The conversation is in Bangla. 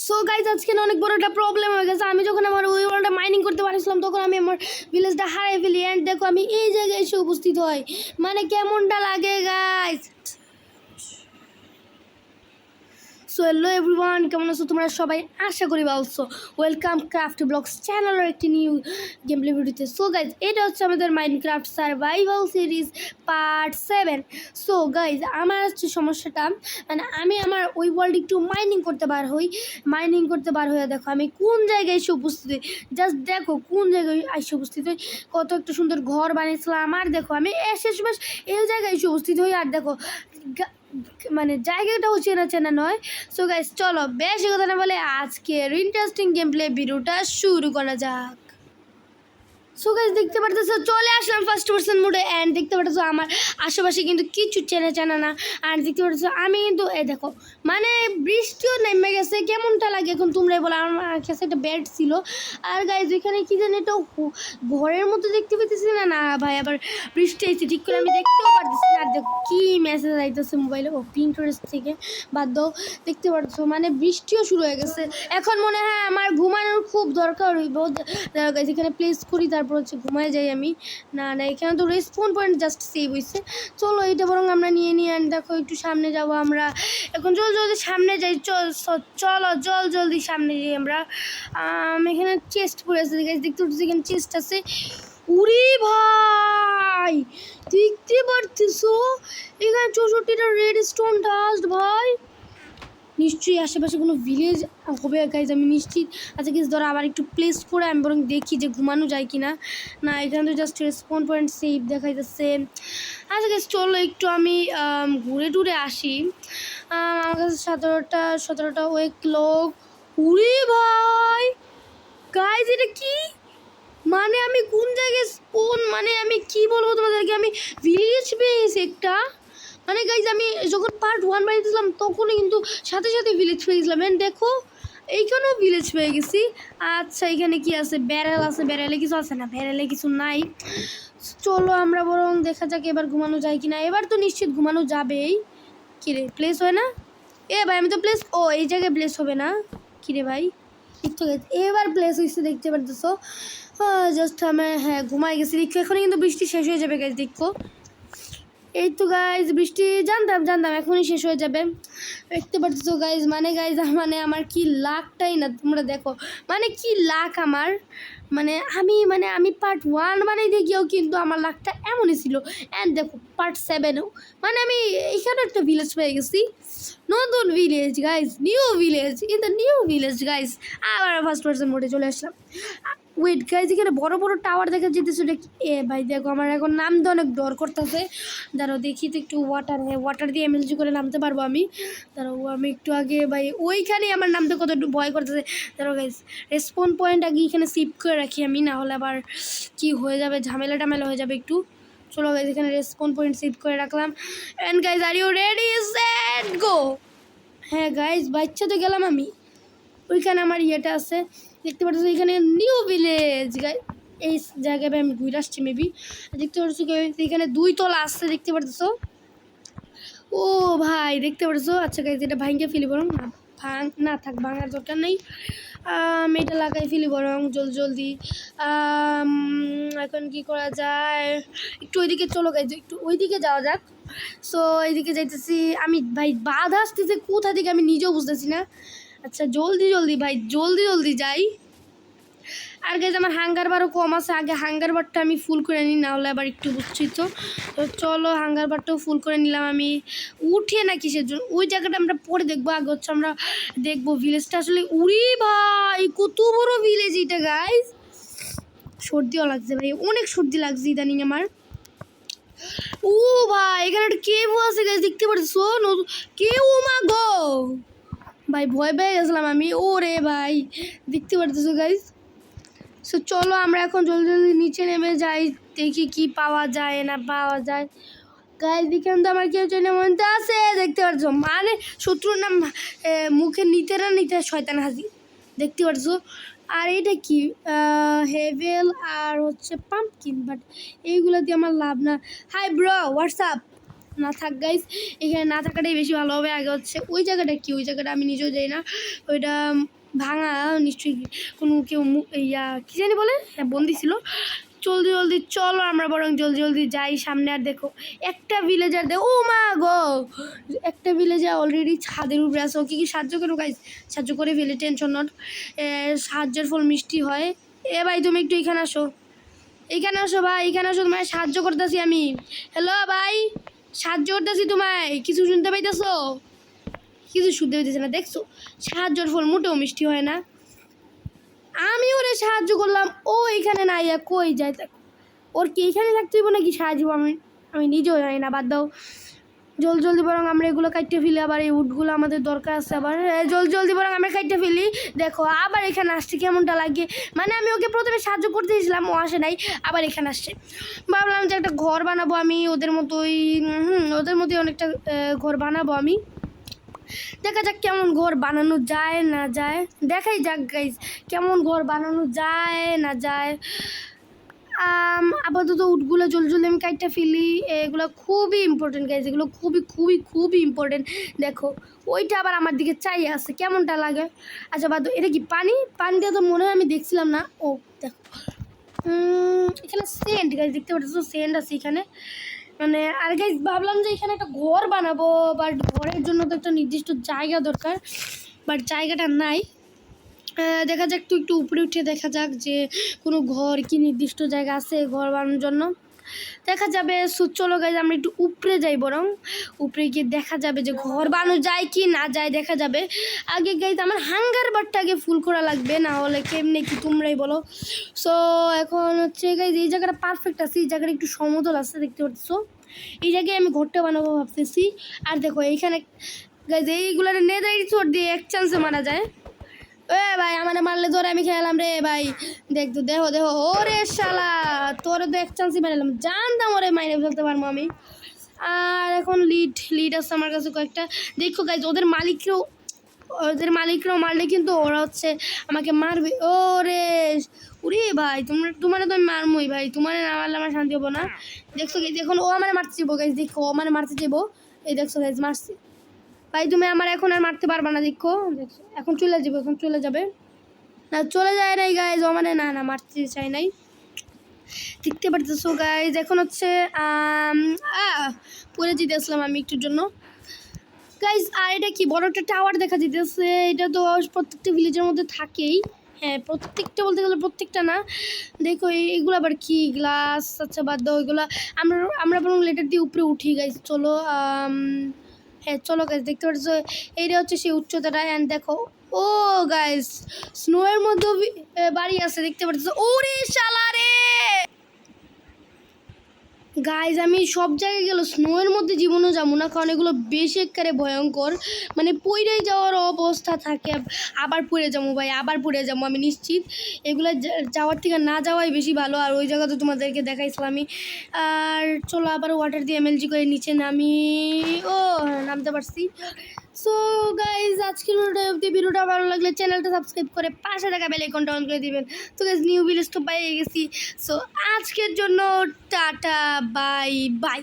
সো গাইজ আজকে না অনেক বড় একটা প্রবলেম হয়ে গেছে। আমি যখন আমার ওই ওয়ার্ল্ডটা মাইনিং করতে পারছিলাম তখন আমি আমার ভিলেজটা হারিয়ে ফেলি। অ্যান্ড দেখো আমি এই জায়গায় এসে উপস্থিত হই, মানে কেমনটা লাগে গাইজ। সো হ্যালো এভরিওয়ান, কেমন আছো তোমরা সবাই? আশা করি ভালো আছো। ওয়েলকাম ক্রাফট ব্লগস চ্যানেলের একটি নিউ গেম প্লে ভিডিওতে। সো গাইজ এটা হচ্ছে আমাদের Minecraft survival series part 7। So guys আমার হচ্ছে সমস্যাটা, মানে আমি আমার ওই ওয়ার্ল্ড একটু মাইনিং করতে বার হয়ে দেখো আমি কোন জায়গায় এসে উপস্থিত হই। জাস্ট দেখো কোন জায়গায় এসে উপস্থিত হই, কত একটা সুন্দর ঘর বানিয়েছিলাম। আর দেখো আমি শেষমেশ এই জায়গায় এসে উপস্থিত হই। আর দেখো মানে জায়গাটাও চেনা চেনা নয়। সো গাইস চলো বেশি কথা না বলে আজকের ইন্টারেস্টিং গেম প্লে ভিডিওটা শুরু করা যাক। সো গাইস দেখতে পারতেছো চলে আসলাম ফার্স্ট পারসন মোডে। অ্যান্ড দেখতে পারতেছো আমার আশেপাশে কিন্তু কিছু চেনা চেনা না। আর দেখতে পারতেছো আমি কিন্তু এই দেখো মানে বৃষ্টিও নেমে গেছে, কেমনটা লাগে এখন তোমরাই বলো। আমার কাছে একটা বেড ছিল। আর গাইস এখানে কি জানি এটা ঘরের মতো দেখতে পেতেছি না। না ভাই আবার বৃষ্টি আইছে ঠিক করে আমি দেখতেও পারতেছি না। আর দেখো কি মেসেজ আইতেছে মোবাইলে, ও পিন্টারেস্ট থেকে বাদ দাও। দেখতে পারছো মানে বৃষ্টিও শুরু হয়ে গেছে। এখন মনে হয় আমার ঘুমানোর খুব দরকার হইব। গাইস এখানে প্লেস করি তারপর হচ্ছে ঘুমায় যাই আমি। না না এখানে তো রেসপন্ড পয়েন্ট জাস্ট সেভ হয়েছে। চলো এটা বরং আমরা নিয়ে নিই। অ্যান্ড দেখো একটু সামনে যাব আমরা এখন, জলদি সামনে যাই। চলো জলদি সামনে যাই আমরা। এখানে চেস্ট পড়ে আছে, দেখতে পাচ্ছি এখানে চেস্ট আছে। উরি ভাই দেখতে পারতেছো এখানে 64টা রেড স্টোন ডাস্ট। ভাই নিশ্চয়ই আশেপাশে কোনো ভিলেজ হবে গাইজ, আমি নিশ্চিত। আচ্ছা কিছু ধরো আবার একটু প্লেস করে আমি বরং দেখি যে ঘুমানো যায় কি না। না এখানে তো জাস্ট রেসপন্ড পয়েন্ট সেভ দেখাইতেছে। আচ্ছা গাইজ চলো একটু আমি ঘুরে টুরে আসি। আমার কাছে 17টা ওয়েক লোক। উরে ভাই গাইজ এটা কি, মানে আমি কোন জায়গায় মানে আমি কি বলবো তোমাদেরকে, আমি ভিলেজ পেয়েছি একটা। মানে গাইজ আমি যখন পার্ট 1 বানিয়েছিলাম তখনই কিন্তু সাথে সাথে ভিলেজ পেয়ে গেছিলাম। অ্যান্ড দেখো এইখানেও ভিলেজ পেয়ে গেছি। আচ্ছা এখানে কি আছে? ব্যারেল আছে, ব্যারেলে কিছু আছে না? ব্যারেলে কিছু নাই। চলো আমরা বরং দেখা যাক এবার ঘুমানো যায় কিনা। এবার তো নিশ্চিত ঘুমানো যাবেই। কিরে প্লেস হয় না? এ ভাই আমি তো প্লেস, ও এই জায়গায় প্লেস হবে না। কিরে ভাই ঠিক আছে এবার প্লেস হয়েছে দেখতে পারতেছো। জাস্ট আমি হ্যাঁ ঘুমাই গেছি। দেখো এখন কিন্তু বৃষ্টি শেষ হয়ে যাবে গাইজ। দেখো এই তো গাইজ বৃষ্টি জানতাম এখনই শেষ হয়ে যাবে। দেখতে পাচ্ছ গাইজ মানে আমার কি লাকটাই না তোমরা দেখো, মানে কি লাক আমার। আমি পার্ট 1 বানাইতে গিয়েও কিন্তু আমার লাকটা এমনই ছিল। অ্যান্ড দেখো পার্ট 7-এও মানে আমি এখানে একটা ভিলেজ পেয়ে গেছি, নতুন village guys, new village in the new village guys. আবার ফার্স্ট পার্সন মোডে চলে আসলাম। ওয়েট গাইজ এখানে বড় বড় টাওয়ার দেখা যেতেছে। এ ভাই দেখো আমার এখন নামতে অনেক ডর করতেছে। দাঁড়াও দেখি তো একটু ওয়াটার দিয়ে এমএলজি করে নামতে পারবো আমি। দাঁড়াও আমি একটু আগে ভাই ওইখানেই আমার নামতে কত একটু ভয় করতেছে। দাঁড়াও গাইজ রেসপন্ড পয়েন্ট আগে এখানে সিপ করে রাখি আমি, না হলে আবার কি হয়ে যাবে, ঝামেলা টামেলা হয়ে যাবে একটু। চলো গাইজ এখানে রেসপন্ড পয়েন্ট সিপ করে রাখলাম। And guys are you ready set go? হ্যাঁ গাইজ বাচ্চা তো গেলাম আমি। ওইখানে আমার ইয়েটা আছে দেখতে পাচ্ছ, এখানে নিউ ভিলেজ গাই। এই জায়গায় আমি ঘুরে আসছি মেবি। দেখতে পাচ্ছ এখানে 2 তলা আসছে দেখতে পাচ্ছ। ও ভাই দেখতে পাচ্ছ। আচ্ছা গাইজ এটা ভাঙিয়ে ফেলি বরং, না থাক ভাঙার দরকার নেই। আমি এটা লাগাই ফেলি বরং জলদি। এখন কি করা যায়, একটু ওইদিকে চলো গাইজ, একটু ওইদিকে যাওয়া যাক। সো এইদিকে যাইতেছি আমি। ভাই বাধা আসতেছে কোথা থেকে আমি নিজেও বুঝতেছি না। আচ্ছা জলদি ভাই জলদি যাই। আর গাইজ আমার হাঙ্গার বারও কম আছে, আগে হাঙ্গার বারটা আমি ফুল করে নিই, না হলে আবার একটু বুঝছি তো। চলো হাঙ্গার বারটাও ফুল করে নিলাম আমি। উঠে না কিসের জন্য ওই জায়গাটা আমরা পরে দেখবো, আগে হচ্ছে আমরা দেখবো ভিলেজটা আসলে। উড়ি ভাই কত বড় ভিলেজ এটা গাইজ। সর্দিও লাগছে ভাই, অনেক সর্দি লাগছে ইদানিং আমার। ও ভাই এখানে একটা কেভও আছে গাইজ দেখতে পাচ্ছ, কেউ মা গো ভাই ভয় পেয়ে গেছিলাম আমি। ও রে ভাই দেখতে পারতেছো গাইজ। সো চলো আমরা এখন জলদি নিচে নেমে যাই, দেখি কি পাওয়া যায় না পাওয়া যায়। গাইজ দেখেন তো আমার কেউ চেনে মনতে আছে দেখতে পাচ্ছ, মানে শত্রুর নাম মুখে নিতে না নিতে শয়তান হাজির দেখতে পাচ্ছ। আর এটা কি হেভেল আর হচ্ছে পাম্পকিন, বাট এইগুলো দিয়ে আমার লাভ না। Hi bro WhatsApp. না থাক গাইস, এখানে না থাকাটাই বেশি ভালো হবে। আগে হচ্ছে ওই জায়গাটা কি, ওই জায়গাটা আমি নিজেও যাই না, ওইটা ভাঙা নিশ্চয়ই কোনো কেউ কী জানি বলে, হ্যাঁ বন্দি ছিল। জলদি জলদি চলো আমরা বরং জলদি জলদি যাই সামনে। আর দেখো একটা ভিলেজার, দেখো ও মা গো, একটা ভিলেজার অলরেডি ছাদের উপরে আছে। ওকে কি সাহায্য করো গাইস? সাহায্য করে ফেলে, টেনশন নট, সাহায্যের ফল মিষ্টি হয়। এ ভাই তুমি একটু এখানে আসো, এখানে আসো ভাই, এখানে আসো, তোমায় সাহায্য করতেছি আমি। হ্যালো ভাই, সাহায্য করতেছি তোমায়, কিছু শুনতে পাইতেছো? কিছু শুনতে পাইতেছে না, দেখছো সাহায্যের ফল মোটেও মিষ্টি হয় না। আমি ওরে সাহায্য করলাম, ও এখানে না ইয়া কই যায়, ওর কি এখানে থাকতে হইব নাকি সাহায্য? আমি নিজেও জানি না, বাদ দাও। জলদি জলদি বরং আমরা এগুলো কাটতে ফেলি, আবার এই উটগুলো আমাদের দরকার আছে। আবার জলদি জলদি বরং আমরা কাটতে ফেলি। দেখো আবার এখানে আসছে, কেমনটা লাগে। মানে আমি ওকে প্রথমে সাহায্য করতে দিয়েছিলাম, ও আসে নাই, আবার এখানে আসছে। ভাবলাম যে একটা ঘর বানাবো আমি ওদের মতোই, ওদের মতোই অনেকটা ঘর বানাবো আমি। দেখা যাক কেমন ঘর বানানো যায় না যায়, দেখাই যাক গাইজ কেমন ঘর বানানো যায় না যায়। আপাতত উটগুলো জলদি জলদি আমি কাইটটা ফেলি, এগুলো খুবই ইম্পর্টেন্ট গাইজ, এগুলো খুবই খুবই খুবই ইম্পর্টেন্ট। দেখো ওইটা আবার আমার দিকে চাই আছে, কেমনটা লাগে। আচ্ছা বাদ, এটা কি পানি? পানিটা তো মনে হয় আমি দেখছিলাম না। ও দেখো এখানে সেন্ট গাইজ, দেখতে পাচ্ছ সেন্ট আছে এখানে। মানে আর গাইজ ভাবলাম যে এখানে একটা ঘর বানাবো, বাট ঘরের জন্য তো একটা নির্দিষ্ট জায়গা দরকার, বাট জায়গাটা নাই। দেখা যাক একটু একটু উপরে উঠে দেখা যাক যে কোনো ঘর কি নির্দিষ্ট জায়গা আছে ঘর বানানোর জন্য, দেখা যাবে। চলো গাইজ আমরা একটু উপরে যাই, বরং উপরে গিয়ে দেখা যাবে যে ঘর বানানো যায় কি না যায়, দেখা যাবে। আগে গাইজ আমার হাঙ্গার বারটা আগে ফুল করা লাগবে, না হলে কেমনে কি তোমরাই বলো। সো এখন হচ্ছে গাইজ এই জায়গাটা পারফেক্ট আছে, এই জায়গাটা একটু সমতল আছে, দেখতে পাচ্ছ। এই জায়গায় আমি ঘরটা বানাবো ভাবতেছি। আর দেখো এইখানে গাইজ এইগুলোর নেদারিট সোর্ড দিয়ে এক চান্সে মারা যায়। এ ভাই আমার মারলে ধরে আমি খেলাম রে ভাই, দেখতো দেখো দেখো, ওরে শালা তোরে তো এক চান্সই মারলাম, জানতাম ওরে মাইরে ফেলতে পারবো আমি। আর এখন লিড আছে আমার কাছে কয়েকটা। দেখো গাইজ ওদের মালিকরাও মারলে কিন্তু ওরা হচ্ছে আমাকে মারবে। ওরে উরে ভাই, তোমার তো আমি মারমই ভাই, তোমার না মারলে আমার শান্তি হবো না। দেখছো গাইজ এখন ও আমার মারতে যাবো গাইজ, দেখো ও আমার মারতে যাবো, এই দেখছো গাইজ মারছি ভাই। তুমি আমার এখন আর মারতে পারবা না, দেখো দেখছো এখন চলে যাবে, এখন চলে যাবে না, চলে যায় নাই গাইজ, ও মানে না মারতে চাই নাই, দেখতে পারতেছো গাইজ। এখন হচ্ছে পরে যেতে আসলাম আমি একটুর জন্য গাইজ। আর এটা কি বড় একটা টাওয়ার দেখা যেতেছে, এটা তো প্রত্যেকটা ভিলেজের মধ্যে থাকেই। হ্যাঁ প্রত্যেকটা বলতে গেলে প্রত্যেকটা না। দেখো এগুলো আবার কি গ্লাস, আচ্ছা বাদ দাও এগুলো। আমরা বরং লেটার দিয়ে উপরে উঠি গাইজ, চলো। হ্যাঁ চলো গাইজ, দেখতে পাচ্ছ এইটা হচ্ছে সেই উচ্চতাটা। অ্যান্ড দেখো ও গাইজ স্নোয়ের মধ্যে বাড়ি আছে, দেখতে পাচ্ছ। ওরে শালা রে গাইজ, আমি সব জায়গায় গেল স্নোয়ের মধ্যে জীবনও যাবো না, কারণ এগুলো বেশি একেবারে ভয়ঙ্কর, মানে পড়েই যাওয়ার অবস্থা থাকে। আবার পড়ে যাবো ভাই, আবার পড়ে যাবো আমি নিশ্চিত। এগুলো যাওয়ার থেকে না যাওয়াই বেশি ভালো। আর ওই জায়গা তো তোমাদেরকে দেখাইছিলাম আমি। আর চলো আবার ওয়াটার দিয়ে এমএলজি করে নিচে নামি। ও নামতে পারছি। সো গাইজ আজকের ভিডিওটা ভালো লাগলে চ্যানেলটা সাবস্ক্রাইব করে পাশে থাকা বেল আইকনটা অন করে দিবেন। তো গাইজ নিউ ভিডিওস তো পেয়ে গেছি। সো আজকের জন্য টাটা বাই বাই।